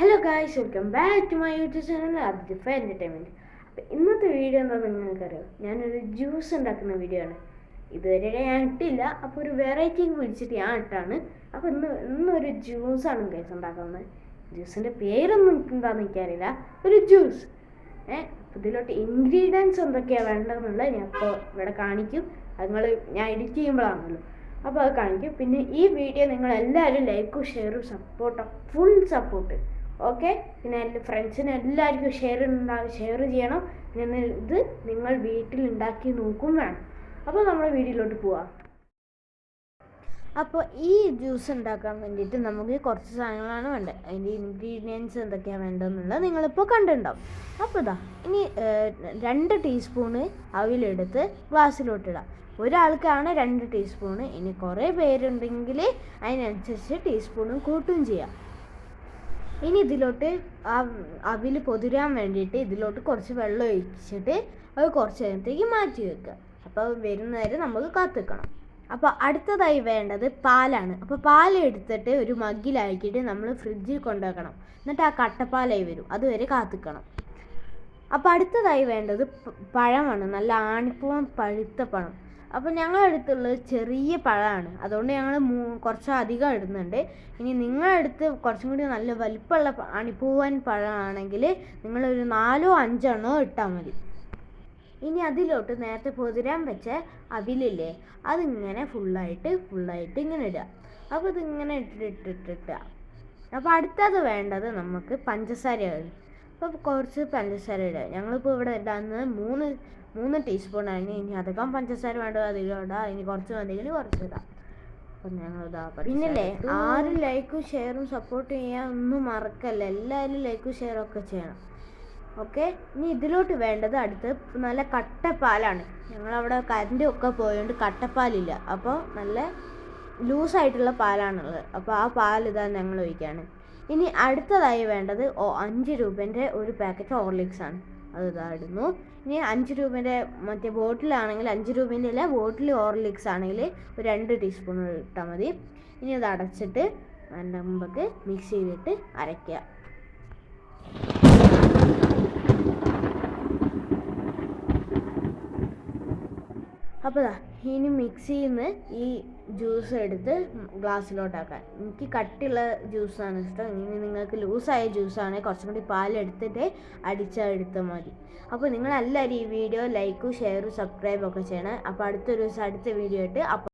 Hello guys, welcome back to my YouTube channel Aditya entertainment. അപ്പോൾ ഇന്നത്തെ video എന്താണെന്ന് നിങ്ങൾക്കറിയാം. ഞാനൊരു ജ്യൂസ് ഉണ്ടാക്കുന്ന വീഡിയോ ആണ്. ഇതുവരെ ഞാൻ ഇട്ടില്ല, അപ്പോൾ ഒരു വെറൈറ്റി പിടിച്ചിട്ട് ഞാൻ ഇട്ടാണ്. അപ്പോൾ ഇന്നൊരു ജ്യൂസാണ് ഗൈസ് ഉണ്ടാക്കുന്നത്. ജ്യൂസിൻ്റെ പേരൊന്നും എന്താണെന്ന് എനിക്കറിയില്ല. ഒരു ജ്യൂസ് അപ്പോൾ ഇതിലോട്ട് ഇൻഗ്രീഡിയൻസ് എന്തൊക്കെയാണ് വേണ്ടതെന്നുള്ളത് ഞാൻ ഇപ്പോൾ ഇവിടെ കാണിക്കും. അത് ഞാൻ എഡിറ്റ് ചെയ്യുമ്പോഴാണല്ലോ, അപ്പോൾ അത് കാണിക്കും. പിന്നെ ഈ വീഡിയോ നിങ്ങളെല്ലാവരും ലൈക്കും ഷെയറും ഫുൾ സപ്പോർട്ട്. ഓക്കെ, പിന്നെ എൻ്റെ ഫ്രണ്ട്സിന് എല്ലാവർക്കും ഷെയർ ചെയ്യണം. പിന്നെ ഇത് നിങ്ങൾ വീട്ടിലുണ്ടാക്കി നോക്കും വേണം. അപ്പോൾ നമ്മൾ വീഡിയോയിലോട്ട് പോവാം. അപ്പോൾ ഈ ജ്യൂസ് ഉണ്ടാക്കാൻ വേണ്ടിയിട്ട് നമുക്ക് കുറച്ച് സാധനങ്ങളാണ് വേണ്ടത്. അതിൻ്റെ ഇൻഗ്രീഡിയൻസ് എന്തൊക്കെയാണ് വേണ്ടതെന്നുള്ളത് നിങ്ങളിപ്പോൾ കണ്ടിട്ടുണ്ടാവും. അപ്പോൾ ഇനി 2 ടീസ്പൂണ് അവിലെടുത്ത് ഗ്ലാസ്സിലോട്ടിടാം. ഒരാൾക്കാണ് 2 ടീസ്പൂണ്. ഇനി കുറേ പേരുണ്ടെങ്കിൽ അതിനനുസരിച്ച് ടീസ്പൂണും കൂട്ടുകയും ചെയ്യാം. ഇനി ഇതിലോട്ട് അവിൽ പൊതിരാൻ വേണ്ടിയിട്ട് ഇതിലോട്ട് കുറച്ച് വെള്ളം ഒഴിച്ചിട്ട് അത് കുറച്ച് നേരത്തേക്ക് മാറ്റി വെക്കുക. അപ്പോൾ വരുന്നവരെ നമുക്ക് കാത്തിക്കണം. അപ്പോൾ അടുത്തതായി വേണ്ടത് പാലാണ്. അപ്പോൾ പാൽ എടുത്തിട്ട് ഒരു മഗ്ഗിലാക്കിയിട്ട് നമ്മൾ ഫ്രിഡ്ജിൽ കൊണ്ടുവെക്കണം. എന്നിട്ട് ആ കട്ടപ്പാലായി വരും, അതുവരെ കാത്തിക്കണം. അപ്പോൾ അടുത്തതായി വേണ്ടത് പഴമാണ്. നല്ല ആണിപ്പൂവൻ പഴുത്ത പഴം. അപ്പോൾ ഞങ്ങളുടെ അടുത്തുള്ളത് ചെറിയ പഴമാണ്, അതുകൊണ്ട് ഞങ്ങൾ കുറച്ചധികം ഇടുന്നുണ്ട്. ഇനി നിങ്ങളുടെ അടുത്ത് കുറച്ചും കൂടി നല്ല വലിപ്പമുള്ള ആണിപ്പൂവൻ പഴമാണെങ്കിൽ നിങ്ങളൊരു 4-5 ഇട്ടാൽ മതി. ഇനി അതിലോട്ട് നേരത്തെ പൊതിരാൻ വെച്ച അവിലില്ലേ, അതിങ്ങനെ ഫുള്ളായിട്ട് ഇങ്ങനെ ഇടുക. അപ്പോൾ ഇതിങ്ങനെ ഇട്ടിട്ട് അപ്പോൾ അടുത്തത് വേണ്ടത് നമുക്ക് പഞ്ചസാരയാണ്. അപ്പോൾ കുറച്ച് പഞ്ചസാര ഇടുക. ഞങ്ങളിപ്പോൾ ഇവിടെ ഇടാവുന്നത് 3 ടീസ്പൂണാണ്. ഇനി അധികം പഞ്ചസാര വേണ്ടത് അധികം ഇടാം, ഇനി കുറച്ച് മതിയെങ്കിൽ കുറച്ച് ഇടാം. അപ്പം ഞങ്ങളിതാ. പിന്നല്ലേ, ആരും ലൈക്കും ഷെയറും സപ്പോർട്ട് ചെയ്യാൻ ഒന്നും മറക്കല്ല. എല്ലാവരും ലൈക്കും ഷെയറും ഒക്കെ ചെയ്യണം. ഓക്കെ, ഇനി ഇതിലോട്ട് വേണ്ടത് അടുത്ത് നല്ല കട്ടപ്പാലാണ്. ഞങ്ങളവിടെ കറണ്ട് ഒക്കെ പോയതുകൊണ്ട് കട്ടപ്പാലില്ല, അപ്പോൾ നല്ല ലൂസായിട്ടുള്ള പാലാണുള്ളത്. അപ്പോൾ ആ പാൽ ഞങ്ങൾ ഒഴിക്കുകയാണ്. ഇനി അടുത്തതായി വേണ്ടത് 5 രൂപേൻ്റെ ഒരു പാക്കറ്റ് ഹോർലിക്സ് ആണ്. അത് ഇടുന്നു. ഇനി 5 രൂപേൻ്റെ മറ്റേ ബോട്ടിലാണെങ്കിൽ 5 രൂപേൻ്റെ അല്ല, ബോട്ടിൽ ഹോർലിക്സ് ആണെങ്കിൽ ഒരു 2 ടീസ്പൂൺ ഇട്ടാൽ മതി. ഇനി അത് അടച്ചിട്ട് നമുക്ക് മിക്സ് ചെയ്തിട്ട് അരയ്ക്കുക. അപ്പോൾ ഇനി മിക്സിയിൽ നിന്ന് ഈ ജ്യൂസ് എടുത്ത് ഗ്ലാസ്സിലോട്ടാക്കാൻ. എനിക്ക് കട്ടിയുള്ള ജ്യൂസാണ് ഇഷ്ടം. ഇനി നിങ്ങൾക്ക് ലൂസായ ജ്യൂസാണെങ്കിൽ കുറച്ചും കൂടി പാലെടുത്തിട്ട് അടിച്ചെടുത്താൽ മതി. അപ്പോൾ നിങ്ങളെല്ലാവരും ഈ വീഡിയോ ലൈക്കും ഷെയറും സബ്സ്ക്രൈബും ഒക്കെ ചെയ്യണം. അപ്പോൾ അടുത്ത വീഡിയോ ആയിട്ട്